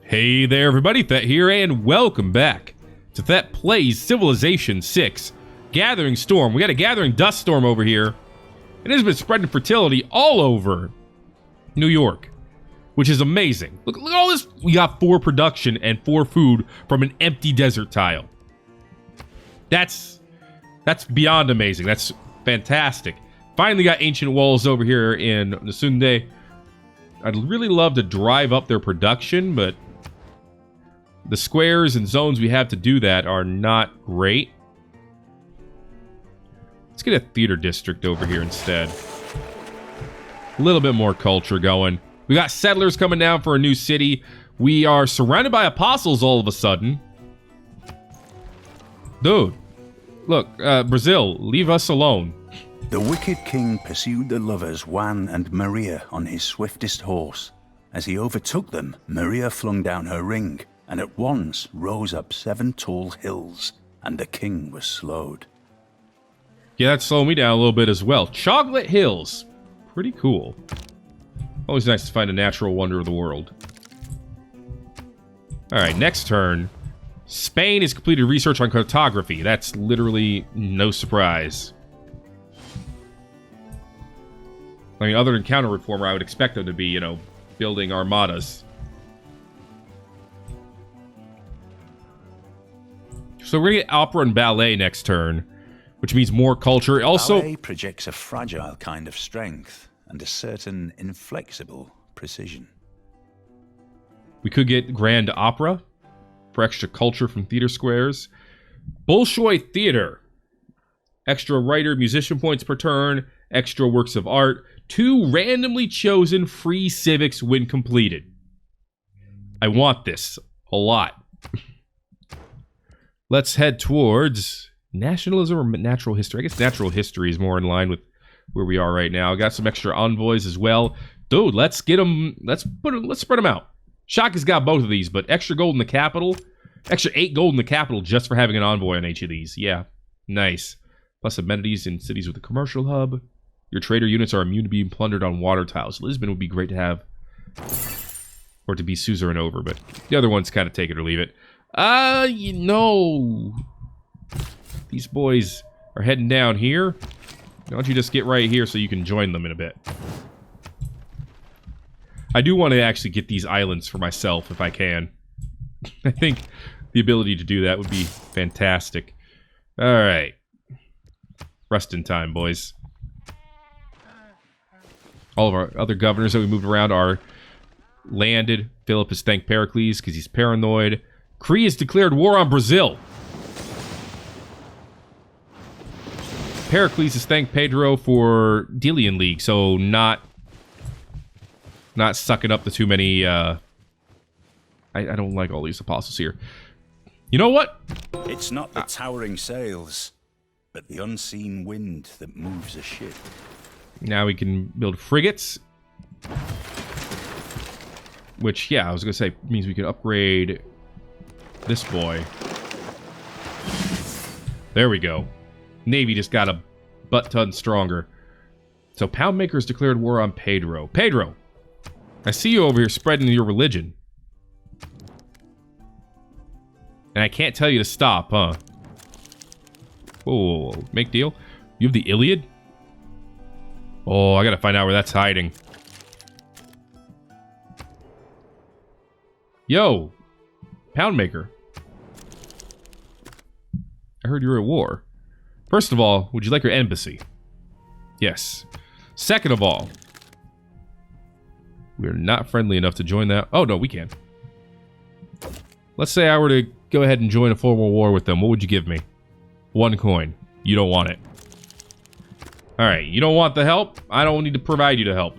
Hey there everybody, Thet here, and welcome back to Thet Plays Civilization VI. Gathering Storm. We got a Gathering Dust Storm over here. It has been spreading fertility all over New York, which is amazing. Look at all this. We got 4 production and 4 food from an empty desert tile. That's beyond amazing. That's fantastic. Finally got ancient walls over here in Nasunde. I'd really love to drive up their production, but the squares and zones we have to do that are not great. Let's get a theater district over here instead. A little bit more culture going. We got settlers coming down for a new city. We are surrounded by apostles all of a sudden. Dude, look, Brazil, leave us alone. The wicked king pursued the lovers Juan and Maria on his swiftest horse. As he overtook them, Maria flung down her ring, and at once rose up 7 tall hills, and the king was slowed. Yeah, that slowed me down a little bit as well. Chocolate Hills. Pretty cool. Always nice to find a natural wonder of the world. Alright, next turn. Spain has completed research on cartography. That's literally no surprise. I mean, other than counter-reformer, I would expect them to be, you know, building armadas. So we're gonna get opera and ballet next turn, which means more culture. Also, ballet projects a fragile kind of strength and a certain inflexible precision. We could get grand opera for extra culture from theater squares. Bolshoi theater. Extra writer, musician points per turn. Extra works of art. 2 randomly chosen free civics when completed. I want this a lot. Let's head towards nationalism or natural history. I guess natural history is more in line with where we are right now. Got some extra envoys as well. Dude, let's get them. Let's spread them out. Shaka's got both of these, but extra gold in the capital. Extra 8 gold in the capital just for having an envoy on each of these. Yeah, nice. Plus amenities in cities with a commercial hub. Your trader units are immune to being plundered on water tiles. Lisbon would be great to have. Or to be suzerain over, but the other ones kind of take it or leave it. You know, these boys are heading down here. Why don't you just get right here so you can join them in a bit? I do want to actually get these islands for myself if I can. I think the ability to do that would be fantastic. Alright. Resting time, boys. All of our other governors that we moved around are landed. Philip has thanked Pericles because he's paranoid. Cree has declared war on Brazil. Pericles has thanked Pedro for Delian League, so not sucking up to too many, I don't like all these apostles here. You know what? It's not the towering sails, but the unseen wind that moves a ship. Now we can build frigates. Which, yeah, I was going to say, means we can upgrade this boy. There we go. Navy just got a butt-ton stronger. So Poundmaker's declared war on Pedro. Pedro, I see you over here spreading your religion. And I can't tell you to stop, huh? Whoa, make deal? You have the Iliad? Oh, I gotta find out where that's hiding. Yo, Poundmaker. I heard you're at war. First of all, would you like your embassy? Yes. Second of all, we're not friendly enough to join that. Oh, no, we can. Let's say I were to go ahead and join a formal war with them. What would you give me? 1 coin. You don't want it. Alright, you don't want the help? I don't need to provide you the help.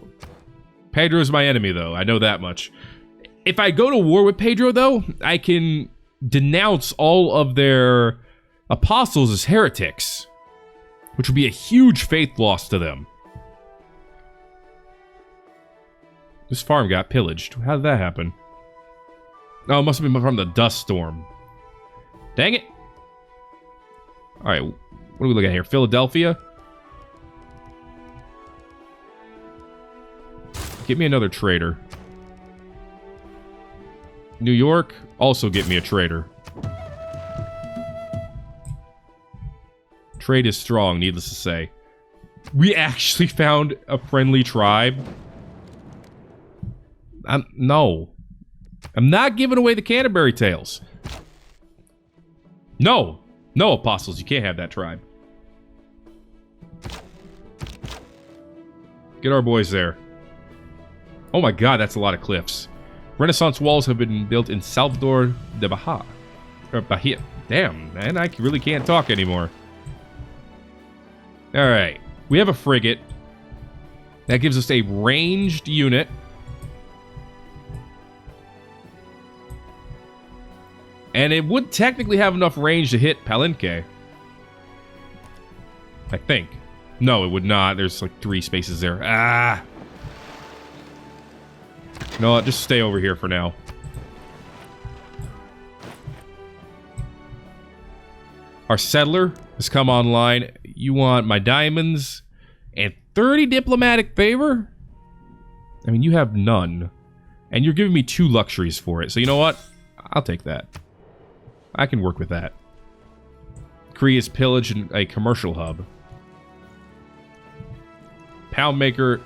Pedro's my enemy, though. I know that much. If I go to war with Pedro, though, I can denounce all of their apostles as heretics, which would be a huge faith loss to them. This farm got pillaged. How did that happen? Oh, it must have been from the dust storm. Dang it. Alright, what do we look at here? Philadelphia? Get me another trader. New York, also get me a trader. Trade is strong, needless to say. We actually found a friendly tribe. No. I'm not giving away the Canterbury Tales. No. No, Apostles, you can't have that tribe. Get our boys there. Oh my god, that's a lot of cliffs. Renaissance walls have been built in Salvador de Bahia. Or Bahia. Damn, man, I really can't talk anymore. Alright. We have a frigate. That gives us a ranged unit. And it would technically have enough range to hit Palenque. I think. No, it would not. There's like 3 spaces there. Ah! No, just stay over here for now. Our settler has come online. You want my diamonds and 30 diplomatic favor? I mean, you have none. And you're giving me 2 luxuries for it. So you know what? I'll take that. I can work with that. Cree is pillage and a commercial hub. Poundmaker.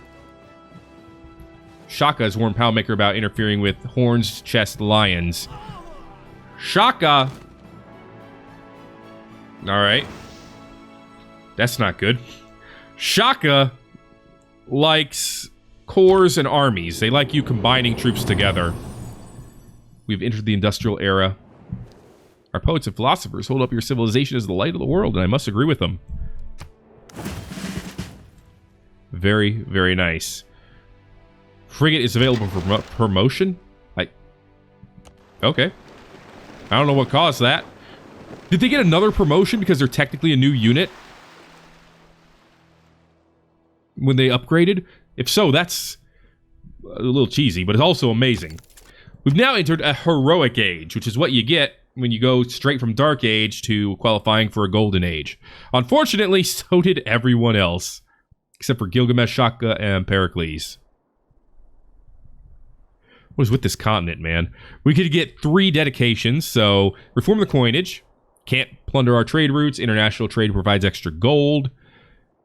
Shaka has warned Poundmaker about interfering with Horn's Chest Lions. Shaka! Alright. That's not good. Shaka likes corps and armies. They like you combining troops together. We've entered the industrial era. Our poets and philosophers hold up your civilization as the light of the world, and I must agree with them. Very, very nice. Frigate is available for promotion? Okay. I don't know what caused that. Did they get another promotion because they're technically a new unit? When they upgraded? If so, that's a little cheesy, but it's also amazing. We've now entered a heroic age, which is what you get when you go straight from Dark Age to qualifying for a Golden Age. Unfortunately, so did everyone else. Except for Gilgamesh, Shaka, and Pericles. What is with this continent, man? We could get 3 dedications, so reform the coinage. Can't plunder our trade routes. International trade provides extra gold.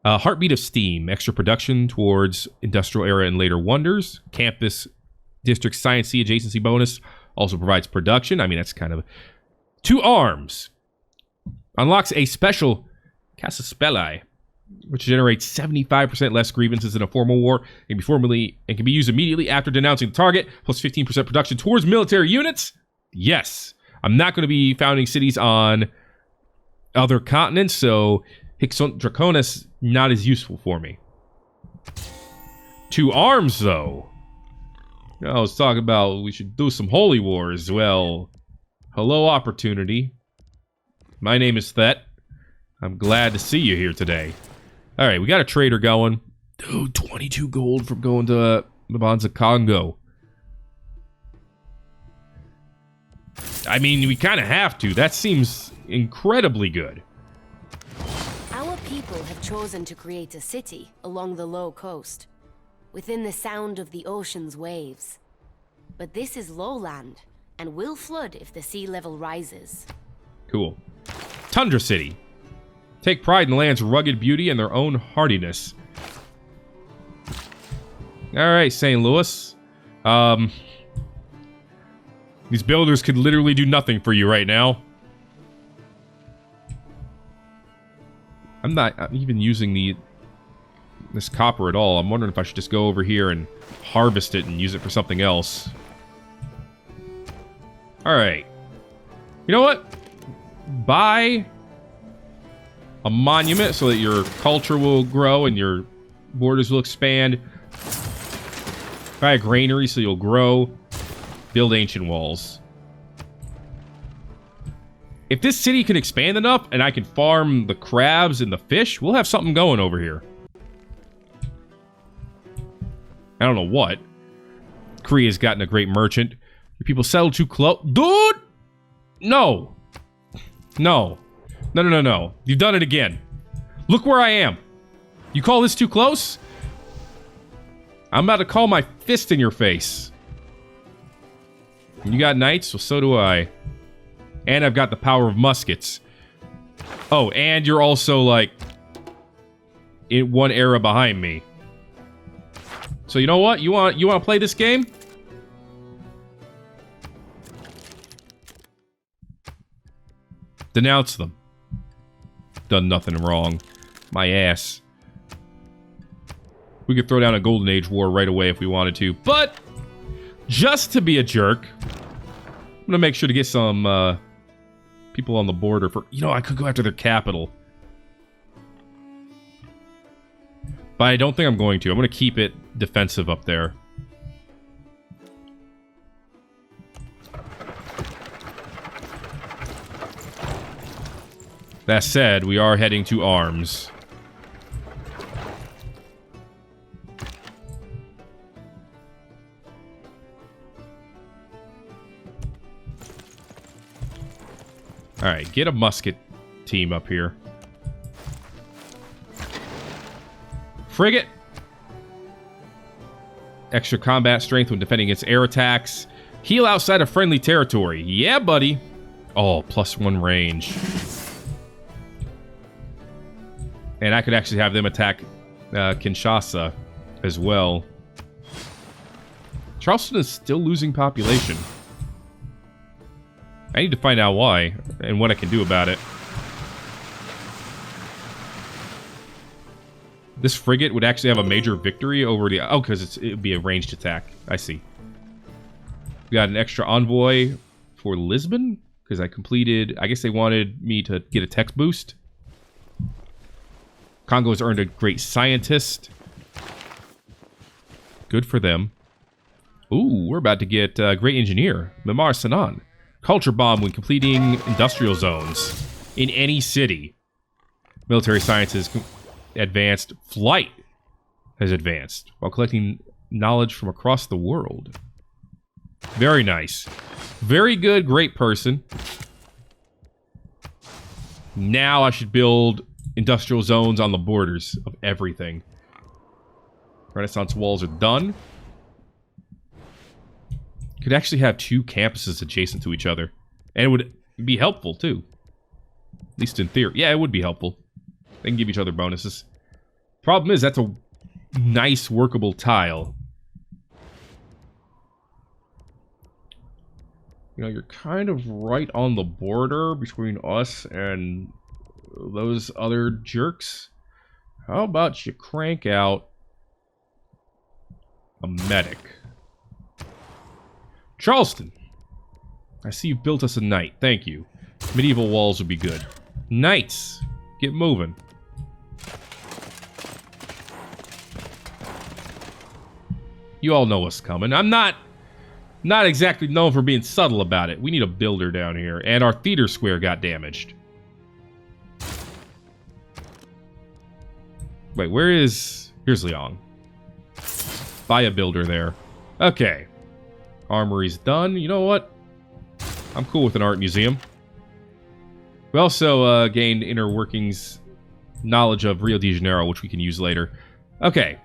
Heartbeat of Steam. Extra production towards industrial era and later wonders. Campus District Science C adjacency bonus also provides production. I mean, that's kind of... 2 arms. Unlocks a special Casaspelli, which generates 75% less grievances in a formal war, and can be used immediately after denouncing the target, plus 15% production towards military units. Yes. I'm not going to be founding cities on other continents, so Hixont Draconis not as useful for me. 2 arms, though. I was talking about we should do some holy wars. Well, hello, opportunity. My name is Thet. I'm glad to see you here today. Alright, we got a trader going. Dude, 22 gold from going to the bonds of Congo. I mean, we kind of have to. That seems incredibly good. Our people have chosen to create a city along the low coast, within the sound of the ocean's waves. But this is lowland, and will flood if the sea level rises. Cool. Tundra City. Take pride in the land's rugged beauty and their own hardiness. Alright, St. Louis. These builders could literally do nothing for you right now. I'm not even using this copper at all. I'm wondering if I should just go over here and harvest it and use it for something else. Alright. You know what? Buy a monument so that your culture will grow and your borders will expand. Buy a granary so you'll grow. Build ancient walls. If this city can expand enough and I can farm the crabs and the fish, we'll have something going over here. I don't know what. Cree has gotten a great merchant. Your people settle too close. Dude! No. No. No, no, no, no. You've done it again. Look where I am. You call this too close? I'm about to call my fist in your face. You got knights? Well, so do I. And I've got the power of muskets. Oh, and you're also, like, in one era behind me. So you know what? You want to play this game? Denounce them. Done nothing wrong. My ass. We could throw down a Golden Age war right away if we wanted to, but just to be a jerk, I'm gonna make sure to get some people on the border for... You know, I could go after their capital. But I don't think I'm going to. I'm gonna keep it defensive up there. That said, we are heading to arms. Alright, get a musket team up here. Frigate! Extra combat strength when defending against air attacks. Heal outside of friendly territory. Yeah, buddy! Oh, +1 range. And I could actually have them attack Kinshasa as well. Charleston is still losing population. I need to find out why and what I can do about it. This frigate would actually have a major victory over the... Oh, because it would be a ranged attack. I see. We got an extra envoy for Lisbon because I completed... I guess they wanted me to get a text boost. Congo has earned a great scientist. Good for them. Ooh, we're about to get a great engineer. Memar Sanan. Culture bomb when completing industrial zones in any city. Military sciences advanced. Flight has advanced while collecting knowledge from across the world. Very nice. Very good, great person. Now I should build industrial zones on the borders of everything. Renaissance walls are done. Could actually have 2 campuses adjacent to each other. And it would be helpful, too. At least in theory. Yeah, it would be helpful. They can give each other bonuses. Problem is, that's a nice, workable tile. You know, you're kind of right on the border between us and those other jerks. How about you crank out a medic? Charleston! I see you've built us a knight. Thank you. Medieval walls would be good. Knights! Get moving. You all know what's coming. I'm not exactly known for being subtle about it. We need a builder down here. And our theater square got damaged. Wait, where is... Here's Liang. Buy a builder there. Okay. Armory's done. You know what? I'm cool with an art museum. We also gained inner workings knowledge of Rio de Janeiro, which we can use later. Okay.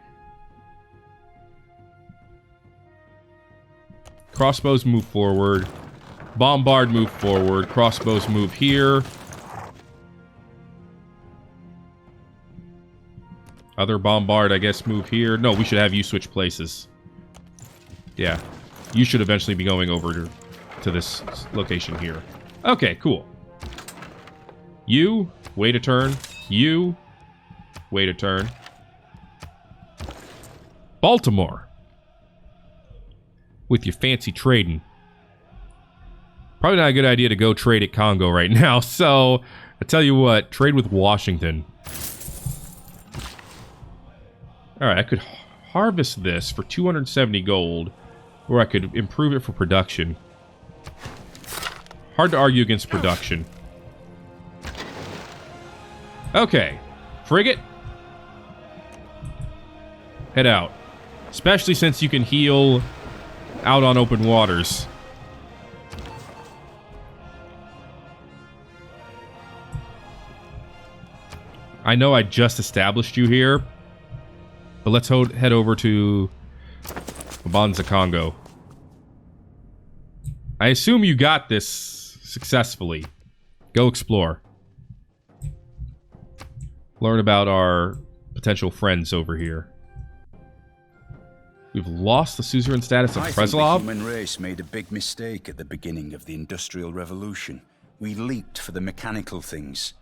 Crossbows move forward. Bombard move forward. Crossbows move here. Other bombard, I guess, move here. No, we should have you switch places. Yeah. You should eventually be going over to this location here. Okay, cool. You, wait a turn. You, wait a turn. Baltimore. With your fancy trading. Probably not a good idea to go trade at Congo right now, so I tell you what, trade with Washington. Alright, I could harvest this for 270 gold, or I could improve it for production. Hard to argue against production. Okay. Frigate. Head out. Especially since you can heal out on open waters. I know I just established you here, but let's head over to Banza, Congo. I assume you got this successfully. Go explore. Learn about our potential friends over here. We've lost the suzerain status of I think the Preslov. human race made a big mistake at the beginning of the Industrial Revolution. We leaped for the mechanical things.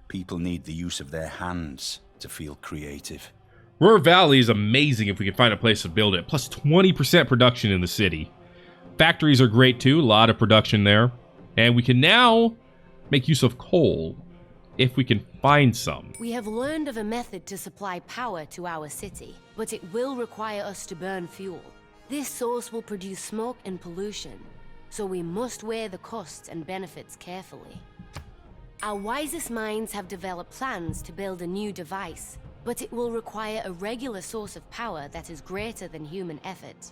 People need the use of their hands to feel creative. Ruhr Valley is amazing if we can find a place to build it. Plus 20% production in the city. Factories are great too. A lot of production there. And we can now make use of coal if we can find some. We have learned of a method to supply power to our city, but it will require us to burn fuel. This source will produce smoke and pollution, so we must weigh the costs and benefits carefully. Our wisest minds have developed plans to build a new device, but it will require a regular source of power that is greater than human effort.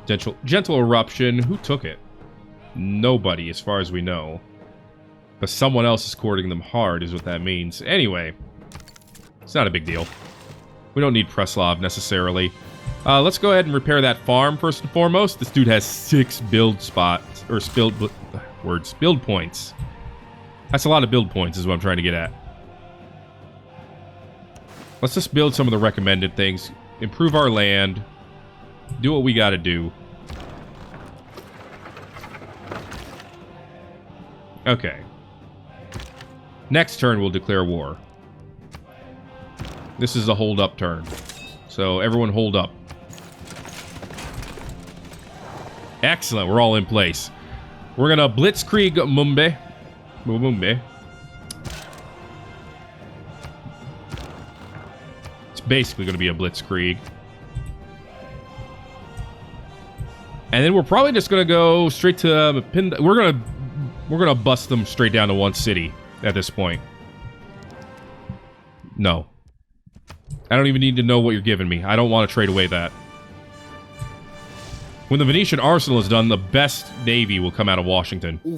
Gentle eruption. Who took it? Nobody, as far as we know. But someone else is courting them hard, is what that means. Anyway, it's not a big deal. We don't need Preslov, necessarily. Let's go ahead and repair that farm, first and foremost. This dude has 6 build spots, or build points. That's a lot of build points, is what I'm trying to get at. Let's just build some of the recommended things. Improve our land. Do what we gotta do. Okay. Next turn, we'll declare war. This is a hold-up turn. So, everyone hold up. Excellent, we're all in place. We're gonna Blitzkrieg Mumbai. Mumbai. It's basically gonna be a Blitzkrieg. And then we're probably just gonna go straight to we're gonna bust them straight down to one city at this point. No. I don't even need to know what you're giving me. I don't want to trade away that. When the Venetian arsenal is done, the best navy will come out of Washington. Yeah,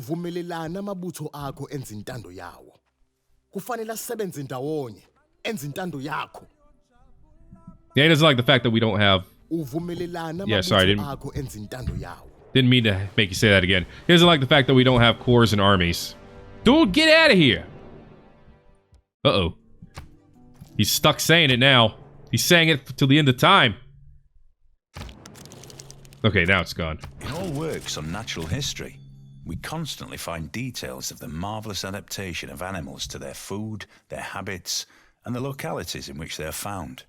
he doesn't like the fact that we don't have... Yeah, sorry, didn't mean to make you say that again. He doesn't like the fact that we don't have corps and armies. Dude, get out of here! Uh-oh. He's stuck saying it now. He's saying it till the end of time. Okay, now it's gone. In all works on natural history, we constantly find details of the marvelous adaptation of animals to their food, their habits, and the localities in which they are found.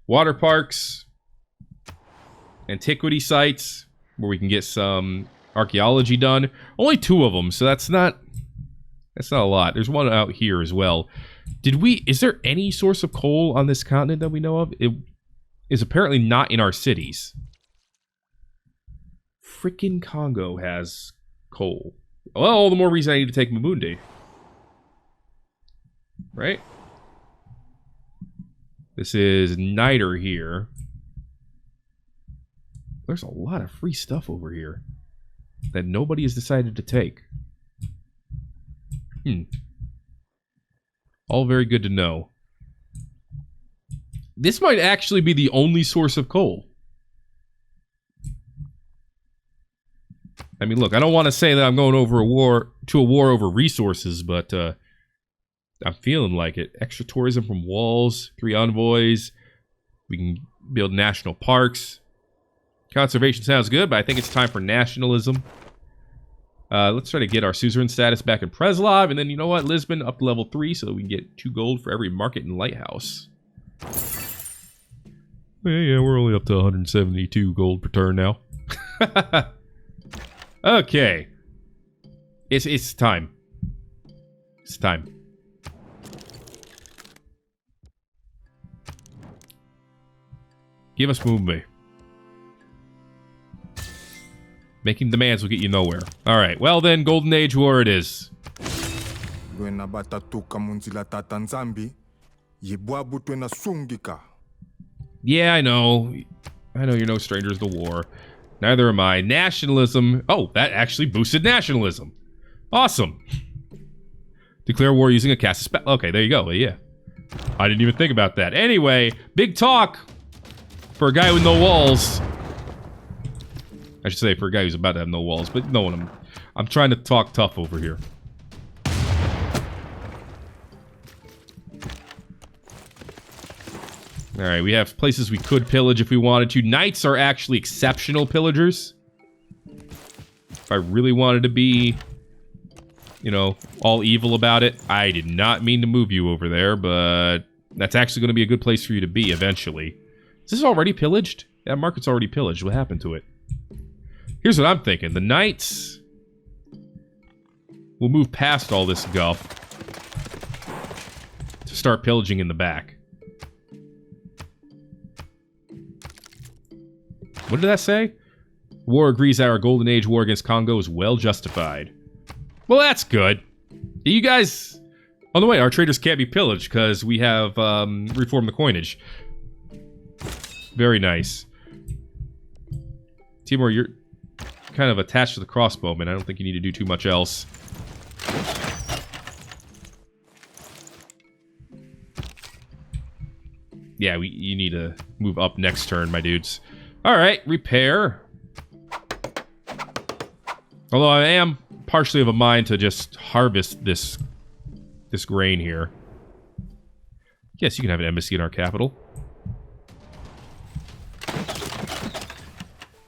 Water parks, antiquity sites, where we can get some archaeology done. Only 2 of them, so that's not a lot. There's one out here as well. Is there any source of coal on this continent that we know of? It is apparently not in our cities. Frickin' Congo has coal. Well, all the more reason I need to take Mabundi. Right? This is Niter here. There's a lot of free stuff over here that nobody has decided to take. All very good to know. This might actually be the only source of coal. I mean, look, I don't want to say that I'm going over a war over resources, but I'm feeling like it. Extra tourism from walls, 3 envoys. We can build national parks. Conservation sounds good, but I think it's time for nationalism. Let's try to get our suzerain status back in Preslov, and then, you know what? Lisbon up to level 3 so that we can get 2 gold for every market and lighthouse. Yeah, we're only up to 172 gold per turn now. Okay. It's time. It's time. Give us Mumbai. Making demands will get you nowhere. Alright, well then, Golden Age War it is. Yeah, I know. I know you're no strangers to war. Neither am I. Nationalism. Oh, that actually boosted nationalism. Awesome. Declare war using a cast of spell. Okay, there you go. Yeah. I didn't even think about that. Anyway, big talk for a guy with no walls. I should say for a guy who's about to have no walls, but no one. I'm trying to talk tough over here. Alright, we have places we could pillage if we wanted to. Knights are actually exceptional pillagers. If I really wanted to be, you know, all evil about it. I did not mean to move you over there, but that's actually going to be a good place for you to be eventually. Is this already pillaged? That market's already pillaged. What happened to it? Here's what I'm thinking. The Knights will move past all this guff to start pillaging in the back. What did that say? War agrees that our Golden Age war against Congo is well justified. Well, that's good. You guys... On the way, our traders can't be pillaged because we have reformed the coinage. Very nice. Timur, you're kind of attached to the crossbowman. I don't think you need to do too much else. Yeah, you need to move up next turn, my dudes. Alright, repair. Although I am partially of a mind to just harvest this grain here. Yes, you can have an embassy in our capital.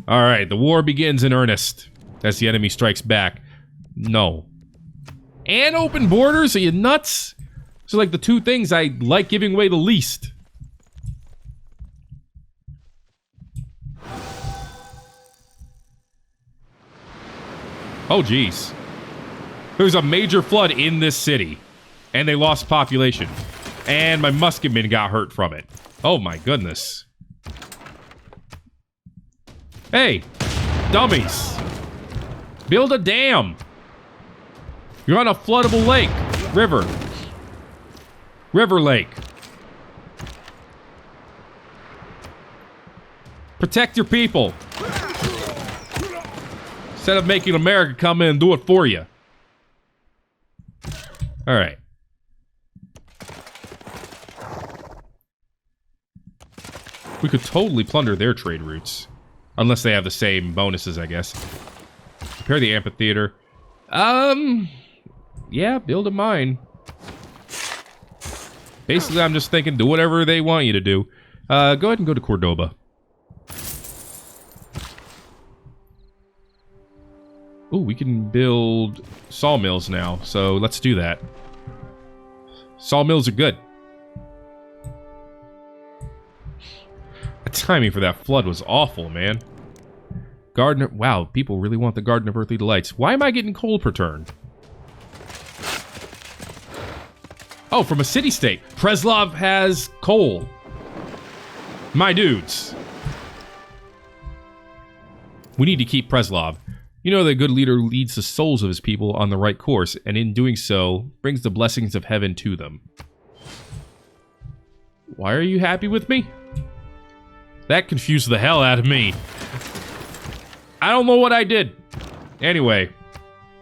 Alright, the war begins in earnest as the enemy strikes back. No. And open borders? Are you nuts? Those are like the two things I like giving away the least. Oh, geez. There's a major flood in this city. And they lost population. And my musketmen got hurt from it. Oh, my goodness. Hey, dummies. Build a dam. You're on a floodable lake. River. River lake. Protect your people. Instead of making America come in and do it for you. Alright. We could totally plunder their trade routes. Unless they have the same bonuses, I guess. Repair the amphitheater. Yeah, build a mine. Basically, I'm just thinking, do whatever they want you to do. Go ahead and go to Cordoba. Ooh, we can build sawmills now, so let's do that. Sawmills are good. The timing for that flood was awful, man. Garden... Wow, people really want the Garden of Earthly Delights. Why am I getting coal per turn? Oh, from a city-state. Preslov has coal. My dudes. We need to keep Preslov. You know that a good leader leads the souls of his people on the right course, and in doing so, brings the blessings of heaven to them. Why are you happy with me? That confused the hell out of me. I don't know what I did. Anyway,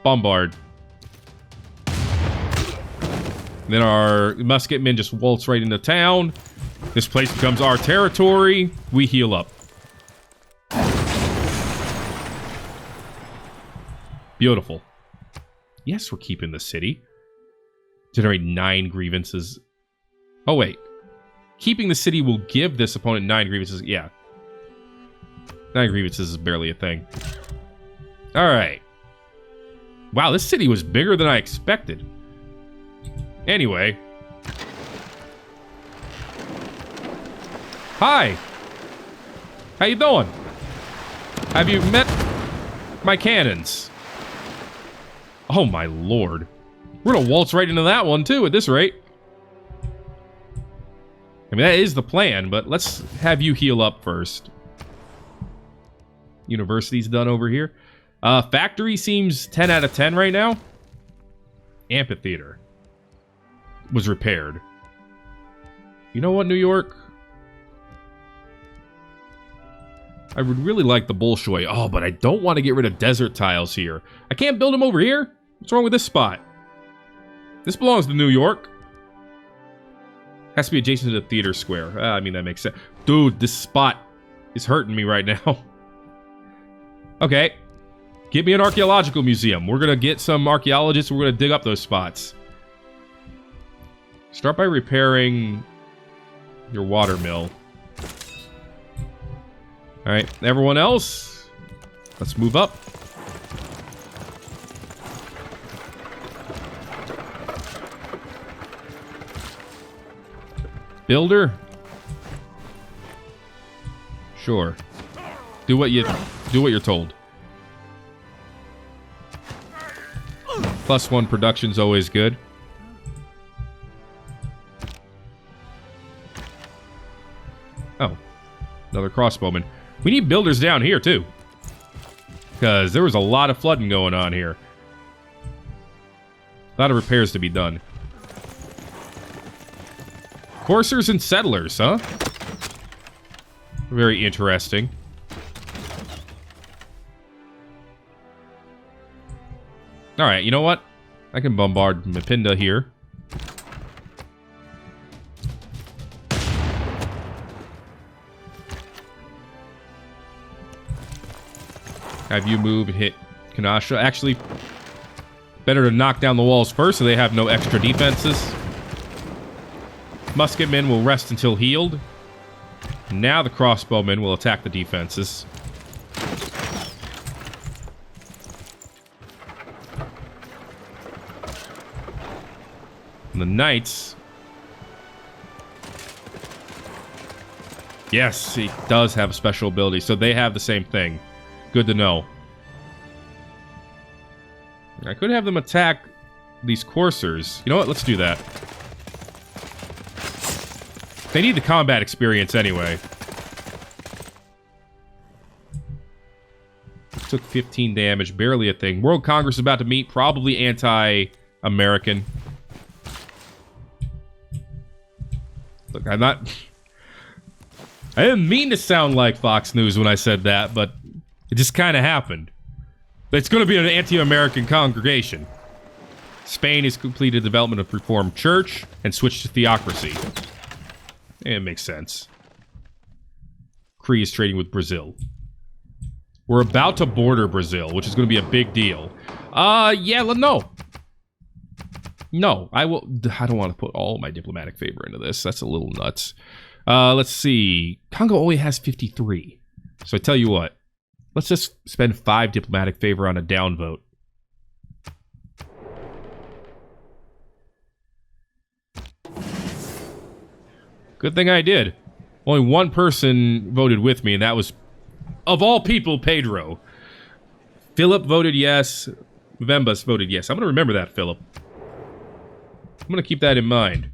bombard. Then our musketmen just waltz right into town. This place becomes our territory. We heal up. Beautiful. Yes, we're keeping the city. Generate 9 grievances. Oh, wait. Keeping the city will give this opponent 9 grievances. Yeah. 9 grievances is barely a thing. Alright. Wow, this city was bigger than I expected. Anyway. Hi. How you doing? Have you met my cannons? Oh my lord. We're gonna waltz right into that one too at this rate. I mean, that is the plan, but let's have you heal up first. University's done over here. Factory seems 10 out of 10 right now. Amphitheater was repaired. You know what, New York? I would really like the Bolshoi. Oh, but I don't want to get rid of desert tiles here. I can't build them over here? What's wrong with this spot? This belongs to New York. Has to be adjacent to the theater square. I mean, that makes sense. Dude, this spot is hurting me right now. Okay. Give me an archaeological museum. We're going to get some archaeologists. We're going to dig up those spots. Start by repairing your water mill. Alright, everyone else, let's move up. Builder? Sure. Do what you're told. +1 production's always good. Oh. Another crossbowman. We need builders down here, too. Because there was a lot of flooding going on here. A lot of repairs to be done. Coursers and settlers, huh? Very interesting. Alright, you know what? I can bombard Mapinda here. Have you move and hit Kinshasa. Actually, better to knock down the walls first so they have no extra defenses. Musketmen will rest until healed. Now the crossbowmen will attack the defenses. And the knights... Yes, he does have a special ability, so they have the same thing. Good to know. I could have them attack these coursers. You know what? Let's do that. They need the combat experience anyway. Took 15 damage. Barely a thing. World Congress is about to meet. Probably anti-American. Look, I'm not... I didn't mean to sound like Fox News when I said that, but it just kind of happened. It's going to be an anti-American congregation. Spain has completed development of Reformed Church and switched to theocracy. It makes sense. Cree is trading with Brazil. We're about to border Brazil, which is going to be a big deal. Yeah, no. No, I don't want to put all my diplomatic favor into this. That's a little nuts. Let's see. Congo only has 53. So I tell you what. Let's just spend 5 diplomatic favor on a downvote. Good thing I did. Only one person voted with me, and that was, of all people, Pedro. Philip voted yes. Vembas voted yes. I'm going to remember that, Philip. I'm going to keep that in mind.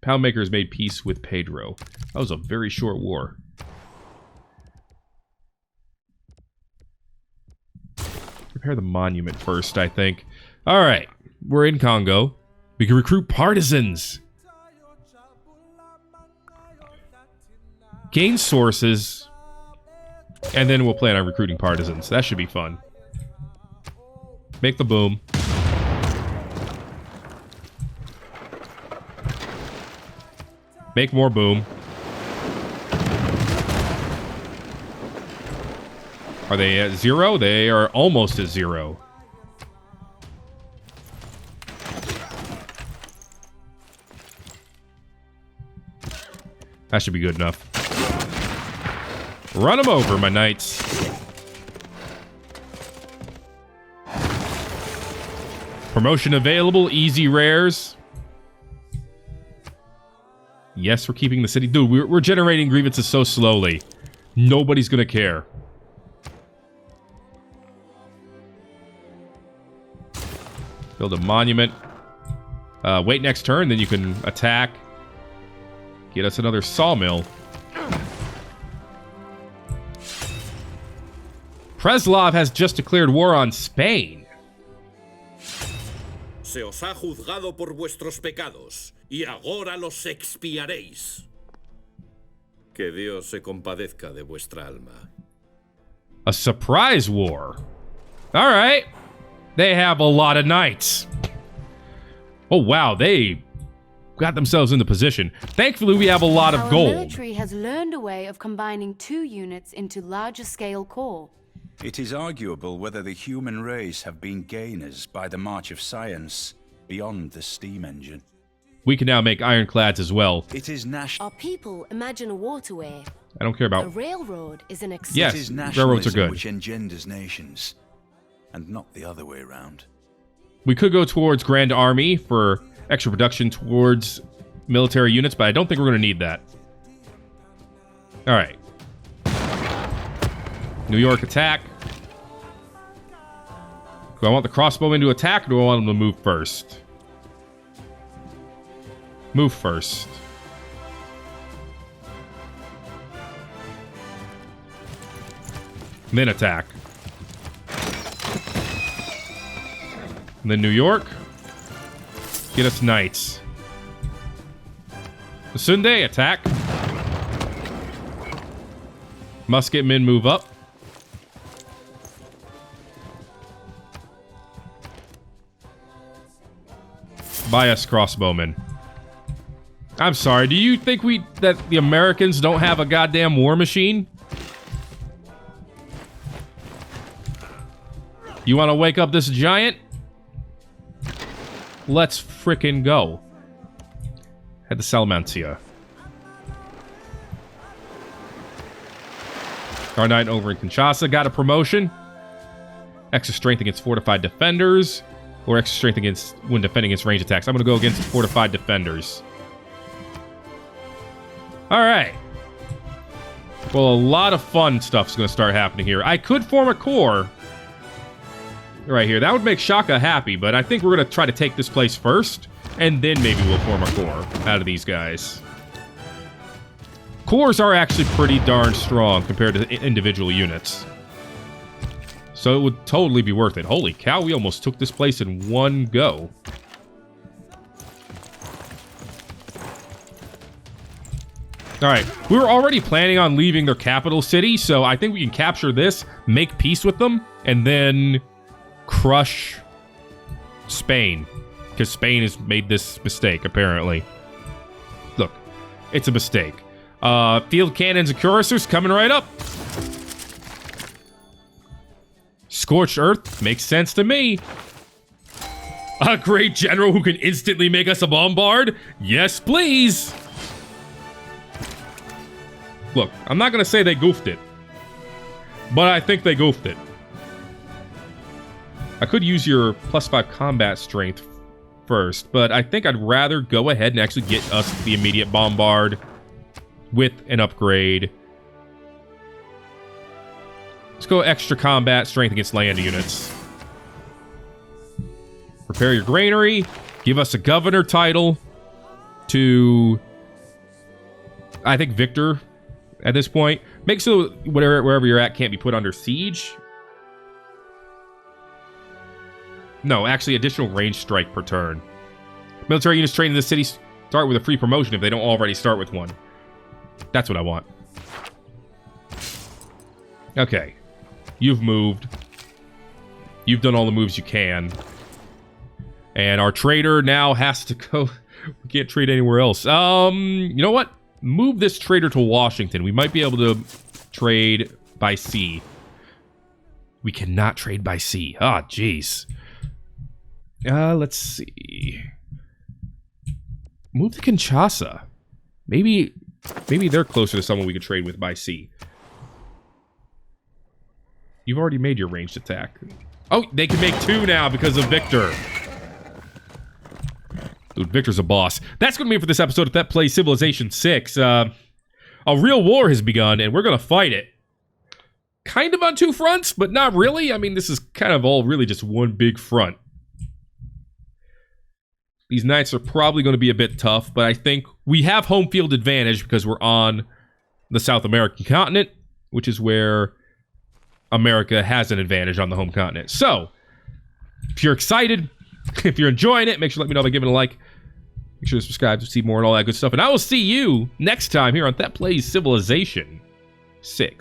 Poundmakers made peace with Pedro. That was a very short war. Repair the monument first, I think. Alright. We're in Congo. We can recruit partisans. Gain sources. And then we'll plan on recruiting partisans. That should be fun. Make the boom. Make more boom. Are they at 0? They are almost at 0. That should be good enough. Run them over, my knights. Promotion available. Easy rares. Yes, we're keeping the city. Dude, we're generating grievances so slowly. Nobody's gonna care. Build a monument. Wait next turn, then you can attack. Get us another sawmill. Preslov has just declared war on Spain. Se os ha juzgado por vuestros pecados, y ahora los expiaréis. Que Dios se compadezca de vuestra alma. A surprise war. All right. They have a lot of knights. Oh, wow. They got themselves into position. Thankfully, we have a lot of gold. Our military has learned a way of combining 2 units into larger scale corps. It is arguable whether the human race have been gainers by the march of science beyond the steam engine. We can now make ironclads as well. It is national. Our people imagine a waterway. I don't care A about... railroad is an extension. Yes, It is railroads are nationalism good. which engenders nations, and not the other way around. We could go towards Grand Army for extra production towards military units, but I don't think we're going to need that. All right. New York attack. Do I want the crossbowmen to attack, or do I want them to move first? Move first. Then attack. And then New York. Get us knights. The Sunday attack. Musketmen move up. Buy us crossbowmen. I'm sorry, do you think that the Americans don't have a goddamn war machine? You want to wake up this giant? Let's frickin' go. Head to Salamancia. Our knight over in Kinshasa got a promotion. Extra strength against fortified defenders. Or extra strength against when defending against range attacks. I'm going to go against fortified defenders. Alright. Well, a lot of fun stuff's going to start happening here. I could form a corps right here. That would make Shaka happy, but I think we're going to try to take this place first, and then maybe we'll form a corps out of these guys. Corps are actually pretty darn strong compared to individual units. So it would totally be worth it. Holy cow, we almost took this place in one go. Alright, we were already planning on leaving their capital city, so I think we can capture this, make peace with them, and then crush Spain. Because Spain has made this mistake, apparently. Look, it's a mistake. Field cannons and cuirassiers coming right up. Scorched Earth makes sense to me. A great general who can instantly make us a bombard? Yes, please. Look, I'm not going to say they goofed it, but I think they goofed it. I could use your +5 combat strength first, but I think I'd rather go ahead and actually get us the immediate bombard with an upgrade. Let's go extra combat strength against land units. Prepare your granary. Give us a governor title to, I think, Victor at this point. Make so wherever you're at can't be put under siege. No, actually, additional range strike per turn. Military units trained in the city start with a free promotion if they don't already start with one. That's what I want. Okay. You've moved. You've done all the moves you can. And our trader now has to go. We can't trade anywhere else. You know what? Move this trader to Washington. We might be able to trade by sea. We cannot trade by sea. Ah, jeez. Let's see. Move to Kinshasa. Maybe they're closer to someone we could trade with by sea. You've already made your ranged attack. Oh, they can make 2 now because of Victor. Dude, Victor's a boss. That's going to be it for this episode of Thet Plays Civilization VI. A real war has begun, and we're going to fight it. Kind of on 2 fronts, but not really. I mean, this is kind of all really just one big front. These knights are probably going to be a bit tough, but I think we have home field advantage because we're on the South American continent, which is where America has an advantage on the home continent. So, if you're excited, if you're enjoying it, make sure to let me know by giving a like. Make sure to subscribe to see more and all that good stuff. And I will see you next time here on Thet Plays Civilization VI.